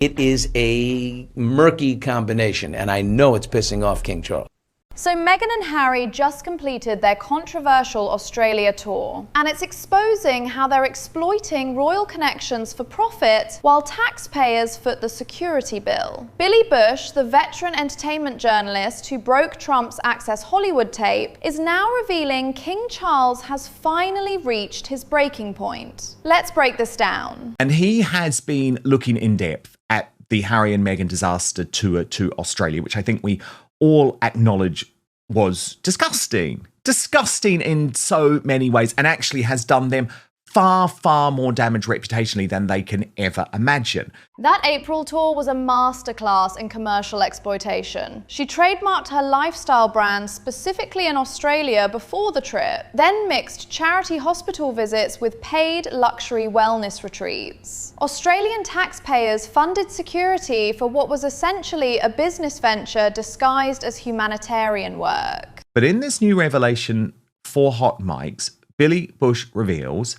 It is a murky combination, and I know it's pissing off King Charles. So Meghan and Harry just completed their controversial Australia tour, and it's exposing how they're exploiting royal connections for profit while taxpayers foot the security bill. Billy Bush, the veteran entertainment journalist who broke Trump's Access Hollywood tape, is now revealing King Charles has finally reached his breaking point. Let's break this down. And he has been looking in depth at the Harry and Meghan disaster tour to Australia, which I think we all acknowledge was disgusting. Disgusting in so many ways, and actually has done them far, far more damage reputationally than they can ever imagine. That April tour was a masterclass in commercial exploitation. She trademarked her lifestyle brand specifically in Australia before the trip, then mixed charity hospital visits with paid luxury wellness retreats. Australian taxpayers funded security for what was essentially a business venture disguised as humanitarian work. But in this new revelation for Hot Mics, Billy Bush reveals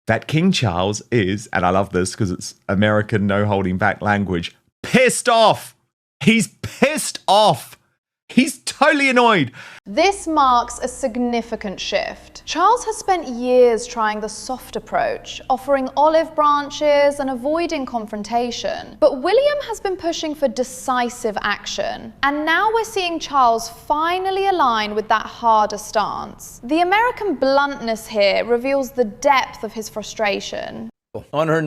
that King Charles is, and I love this because it's American no holding back language, pissed off. He's pissed off. He's totally annoyed. This marks a significant shift. Charles has spent years trying the soft approach, offering olive branches and avoiding confrontation. But William has been pushing for decisive action. And now we're seeing Charles finally align with that harder stance. The American bluntness here reveals the depth of his frustration. On her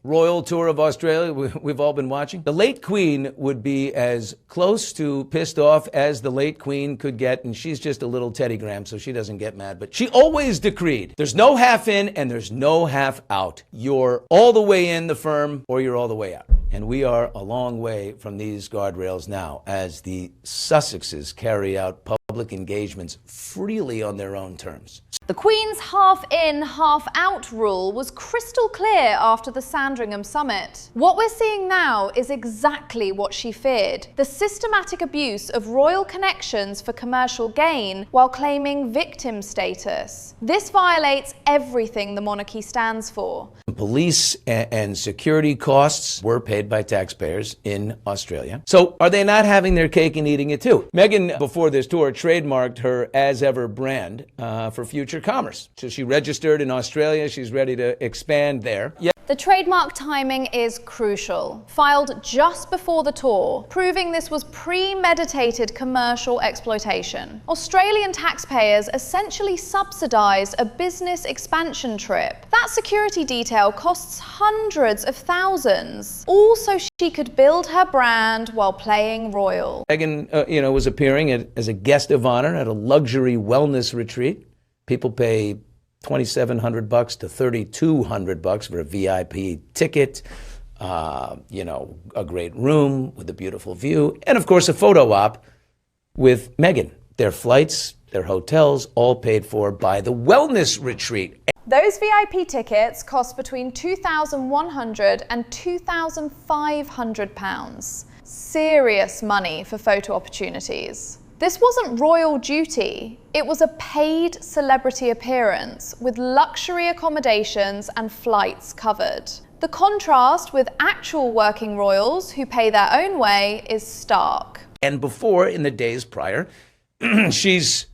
royal tour of Australia, we've all been watching, the late Queen would be as close to pissed off as the late Queen could get, and she's just a little Teddy Graham, so she doesn't get mad. But she always decreed, there's no half in and there's no half out. You're all the way in the firm or you're all the way out. And we are a long way from these guardrails now as the Sussexes carry out public engagements freely on their own terms. The Queen's half-in, half-out rule was crystal clear after the Sandringham summit. What we're seeing now is exactly what she feared: the systematic abuse of royal connections for commercial gain while claiming victim status. This violates everything the monarchy stands for. Police and security costs were paid by taxpayers in Australia. So are they not having their cake and eating it too? Meghan, before this tour, trademarked her As Ever brand for future commerce. So she registered in Australia. She's ready to expand there. The trademark timing is crucial. Filed just before the tour, proving this was premeditated commercial exploitation. Australian taxpayers essentially subsidised a business expansion trip. That security detail costs hundreds of thousands, all so she could build her brand while playing royal. Meghan, was appearing as a guest of honor at a luxury wellness retreat. People pay $2,700 to $3,200 for a VIP ticket, a great room with a beautiful view, and of course a photo op with Meghan. Their flights, their hotels, all paid for by the wellness retreat. Those VIP tickets cost between £2,100 and £2,500. Serious money for photo opportunities. This wasn't royal duty, it was a paid celebrity appearance with luxury accommodations and flights covered. The contrast with actual working royals who pay their own way is stark. And before, in the days prior, she's,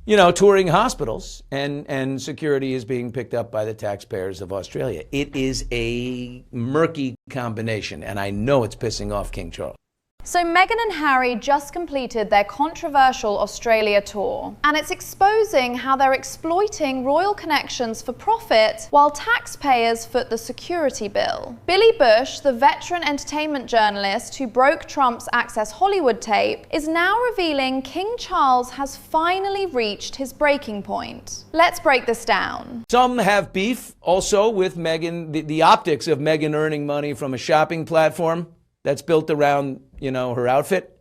touring hospitals and security is being picked up by the taxpayers of Australia. It is a murky combination, and I know it's pissing off King Charles. So Meghan and Harry just completed their controversial Australia tour, and it's exposing how they're exploiting royal connections for profit while taxpayers foot the security bill. Billy Bush, the veteran entertainment journalist who broke Trump's Access Hollywood tape, is now revealing King Charles has finally reached his breaking point. Let's break this down. Some have beef also with Meghan, the optics of Meghan earning money from a shopping platform that's built around, her outfit.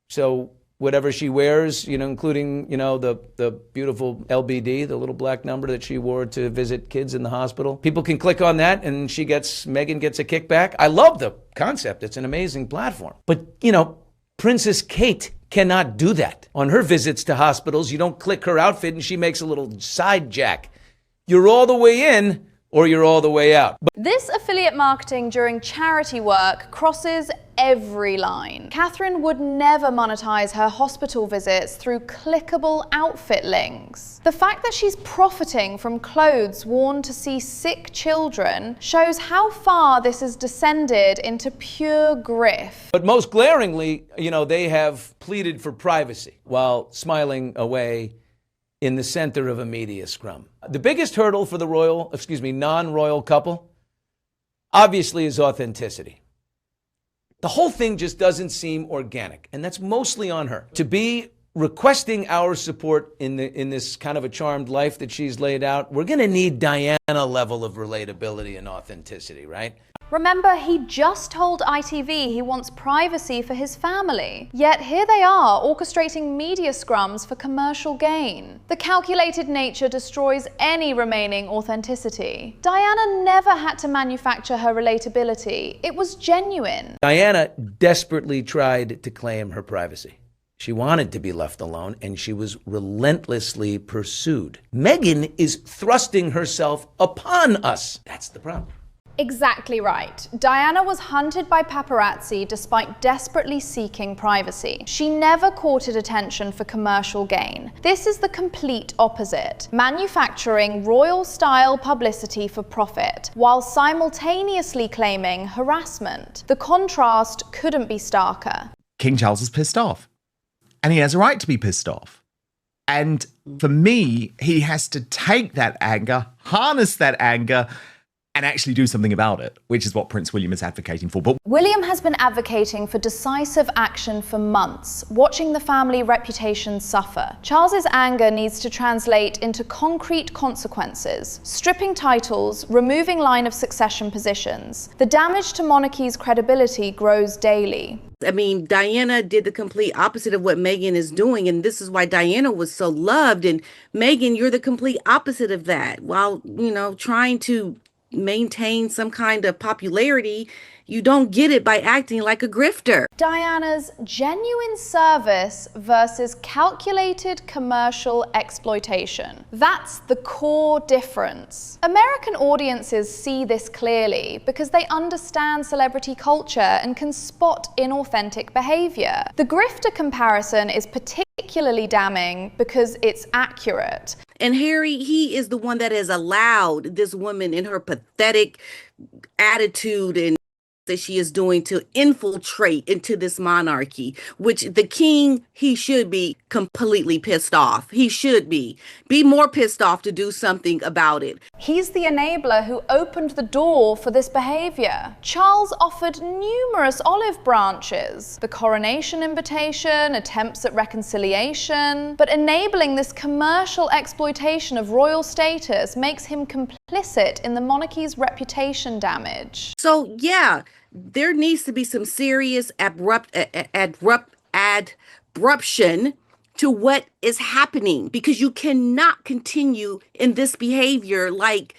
So whatever she wears, including, the beautiful LBD, the little black number that she wore to visit kids in the hospital. People can click on that and Meghan gets a kickback. I love the concept. It's an amazing platform. But, Princess Kate cannot do that. On her visits to hospitals, you don't click her outfit and she makes a little side jack. You're all the way in or you're all the way out. This affiliate marketing during charity work crosses every line. Catherine would never monetize her hospital visits through clickable outfit links. The fact that she's profiting from clothes worn to see sick children shows how far this has descended into pure grift. But most glaringly, they have pleaded for privacy while smiling away in the center of a media scrum. The biggest hurdle for the non-royal couple, obviously, is authenticity. The whole thing just doesn't seem organic, and that's mostly on her. To be requesting our support in this kind of a charmed life that she's laid out, we're going to need Diana level of relatability and authenticity, right? Remember, he just told ITV he wants privacy for his family. Yet here they are, orchestrating media scrums for commercial gain. The calculated nature destroys any remaining authenticity. Diana never had to manufacture her relatability. It was genuine. Diana desperately tried to claim her privacy. She wanted to be left alone, and she was relentlessly pursued. Meghan is thrusting herself upon us. That's the problem. Exactly right. Diana was hunted by paparazzi despite desperately seeking privacy. She never courted attention for commercial gain. This is the complete opposite, manufacturing royal-style publicity for profit, while simultaneously claiming harassment. The contrast couldn't be starker. King Charles is pissed off. And he has a right to be pissed off. And for me, he has to take that anger, harness that anger, and actually do something about it, which is what Prince William is advocating for. But William has been advocating for decisive action for months, watching the family reputation suffer. Charles's anger needs to translate into concrete consequences, stripping titles, removing line of succession positions. The damage to monarchy's credibility grows daily. I mean, Diana did the complete opposite of what Meghan is doing, and this is why Diana was so loved. And Meghan, you're the complete opposite of that. While, trying to maintain some kind of popularity, you don't get it by acting like a grifter. Diana's genuine service versus calculated commercial exploitation. That's the core difference. American audiences see this clearly because they understand celebrity culture and can spot inauthentic behavior. The grifter comparison is particularly damning because it's accurate. And Harry, he is the one that has allowed this woman in her pathetic attitude and that she is doing to infiltrate into this monarchy, which the king, he should be completely pissed off. He should be more pissed off to do something about it. He's the enabler who opened the door for this behavior. Charles offered numerous olive branches, the coronation invitation, attempts at reconciliation, but enabling this commercial exploitation of royal status makes him complicit in the monarchy's reputation damage. So yeah, there needs to be some serious abruption to what is happening, because you cannot continue in this behavior, like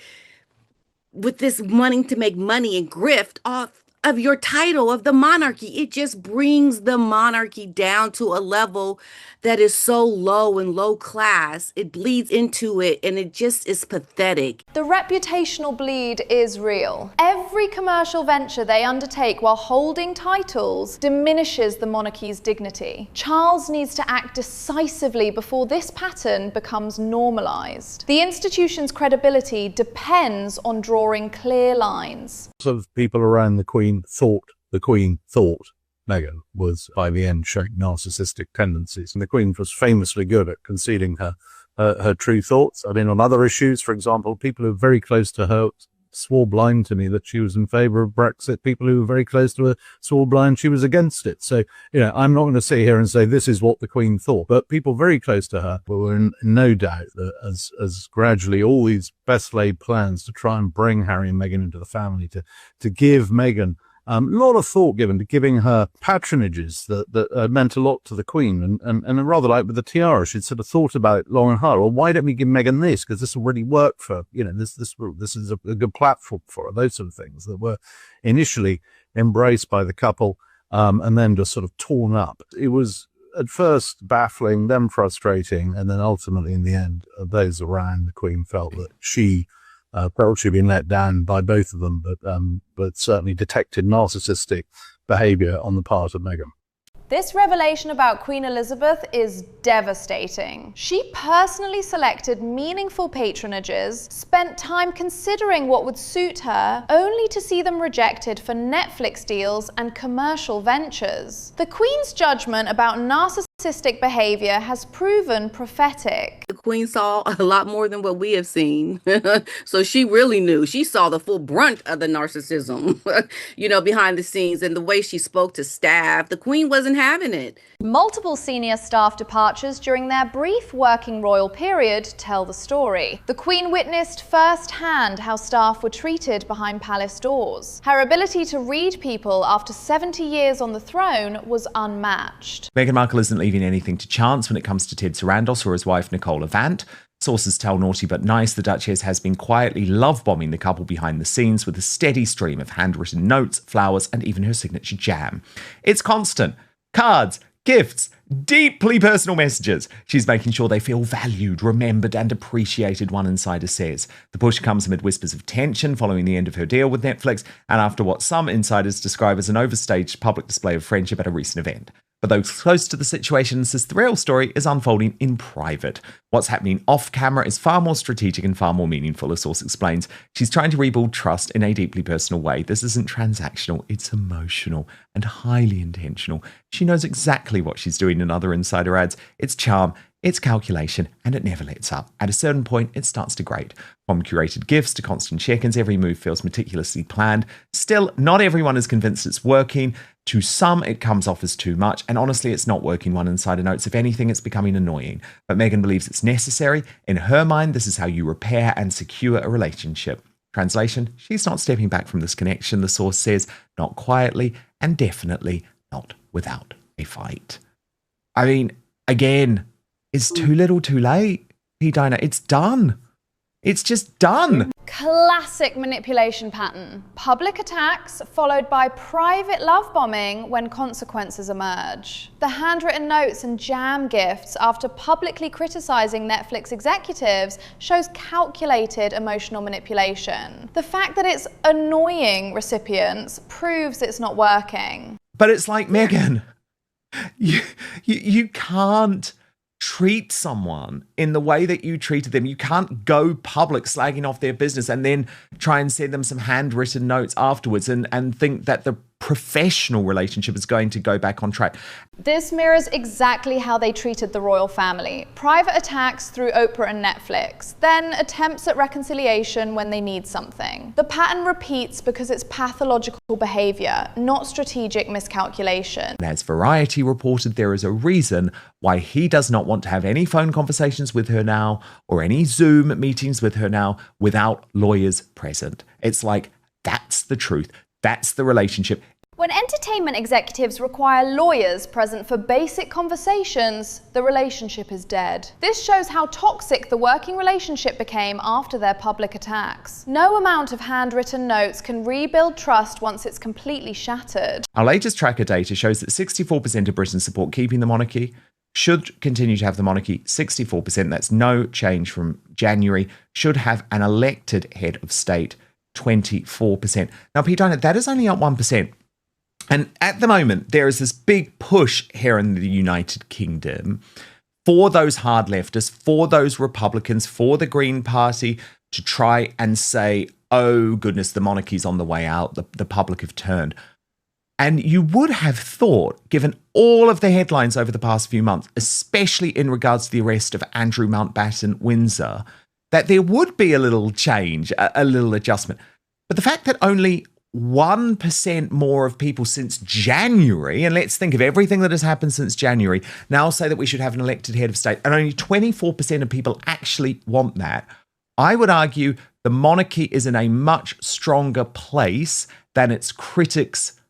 with this wanting to make money and grift off of your title of the monarchy. It just brings the monarchy down to a level that is so low and low class. It bleeds into it, and it just is pathetic. The reputational bleed is real. Every commercial venture they undertake while holding titles diminishes the monarchy's dignity. Charles needs to act decisively before this pattern becomes normalized. The institution's credibility depends on drawing clear lines. Lots of people around the Queen thought Meghan was, by the end, showing narcissistic tendencies. And the Queen was famously good at concealing her true thoughts. I mean, on other issues, for example, people who were very close to her swore blind to me that she was in favor of Brexit. People who were very close to her swore blind she was against it. So, I'm not going to sit here and say this is what the Queen thought. But people very close to her were in no doubt that as gradually all these best laid plans to try and bring Harry and Meghan into the family, to give Meghan a lot of thought given to giving her patronages that meant a lot to the Queen. And rather like with the tiara, she'd sort of thought about it long and hard. Well, why don't we give Meghan this? Because this will really work for, this is a good platform for her. Those sort of things that were initially embraced by the couple and then just sort of torn up. It was at first baffling, then frustrating, and then ultimately in the end, those around the Queen felt that she Felt she'd been let down by both of them, but certainly detected narcissistic behaviour on the part of Meghan. This revelation about Queen Elizabeth is devastating. She personally selected meaningful patronages, spent time considering what would suit her, only to see them rejected for Netflix deals and commercial ventures. The Queen's judgment about narcissistic behavior has proven prophetic. The Queen saw a lot more than what we have seen. So she really knew. She saw the full brunt of the narcissism, behind the scenes, and the way she spoke to staff. The Queen wasn't having it. Multiple senior staff departures during their brief working royal period tell the story. The Queen witnessed firsthand how staff were treated behind palace doors. Her ability to read people after 70 years on the throne was unmatched. Meghan Markle isn't leaving anything to chance when it comes to Ted Sarandos or his wife Nicola Vant. Sources tell Naughty But Nice the Duchess has been quietly love-bombing the couple behind the scenes with a steady stream of handwritten notes, flowers, and even her signature jam. It's constant. Cards, gifts, deeply personal messages. She's making sure they feel valued, remembered, and appreciated, one insider says. The push comes amid whispers of tension following the end of her deal with Netflix and after what some insiders describe as an overstaged public display of friendship at a recent event. But those close to the situation insist the real story is unfolding in private. What's happening off camera is far more strategic and far more meaningful, a source explains. She's trying to rebuild trust in a deeply personal way. This isn't transactional, it's emotional and highly intentional. She knows exactly what she's doing, another insider adds. It's charm, it's calculation, and it never lets up. At a certain point, it starts to grate. From curated gifts to constant check-ins, every move feels meticulously planned. Still, not everyone is convinced it's working. To some, it comes off as too much, and honestly, it's not working, one insider notes. If anything, it's becoming annoying. But Meghan believes it's necessary. In her mind, this is how you repair and secure a relationship. Translation, she's not stepping back from this connection, the source says, not quietly, and definitely not without a fight. I mean, again, it's too little too late, P. Dinah. It's done. It's just done. Classic manipulation pattern. Public attacks followed by private love bombing when consequences emerge. The handwritten notes and jam gifts after publicly criticizing Netflix executives shows calculated emotional manipulation. The fact that it's annoying recipients proves it's not working. But it's like, Meghan, you can't treat someone in the way that you treated them. You can't go public slagging off their business and then try and send them some handwritten notes afterwards and think that the professional relationship is going to go back on track. This mirrors exactly how they treated the royal family. Private attacks through Oprah and Netflix, then attempts at reconciliation when they need something. The pattern repeats because it's pathological behavior, not strategic miscalculation. As Variety reported, there is a reason why he does not want to have any phone conversations with her now or any Zoom meetings with her now without lawyers present. It's like, that's the truth. That's the relationship. When entertainment executives require lawyers present for basic conversations, the relationship is dead. This shows how toxic the working relationship became after their public attacks. No amount of handwritten notes can rebuild trust once it's completely shattered. Our latest tracker data shows that 64% of Britons support keeping the monarchy, should continue to have the monarchy, 64%, that's no change from January, should have an elected head of state, 24%. Now, Peter, that is only up 1%. And at the moment, there is this big push here in the United Kingdom for those hard leftists, for those Republicans, for the Green Party to try and say, oh, goodness, the monarchy's on the way out. The public have turned. And you would have thought, given all of the headlines over the past few months, especially in regards to the arrest of Andrew Mountbatten Windsor, that there would be a little change, a little adjustment. But the fact that only 1% more of people since January, and let's think of everything that has happened since January, now say that we should have an elected head of state, and only 24% of people actually want that, I would argue the monarchy is in a much stronger place than its critics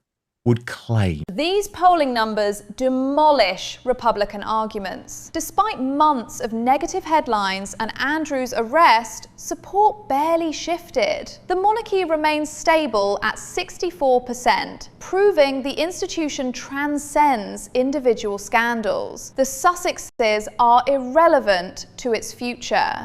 would claim. These polling numbers demolish Republican arguments. Despite months of negative headlines and Andrew's arrest, support barely shifted. The monarchy remains stable at 64%, proving the institution transcends individual scandals. The Sussexes are irrelevant to its future.